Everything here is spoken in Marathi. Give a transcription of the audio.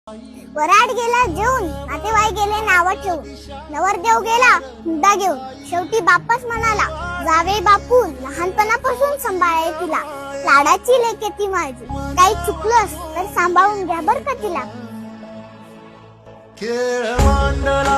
वराड गेला जेवून, नातेवाईक गेले नाव ठेवून, नवरदेव गेला हुंडा घेऊन, शेवटी बापच म्हणाला जावे बापू, लहानपणापासून सांभाळे तिला, लाडाची लेके ती माझी, काही चुकलंस तर सांभाळून घ्या बर का तिला. खेळ मांडला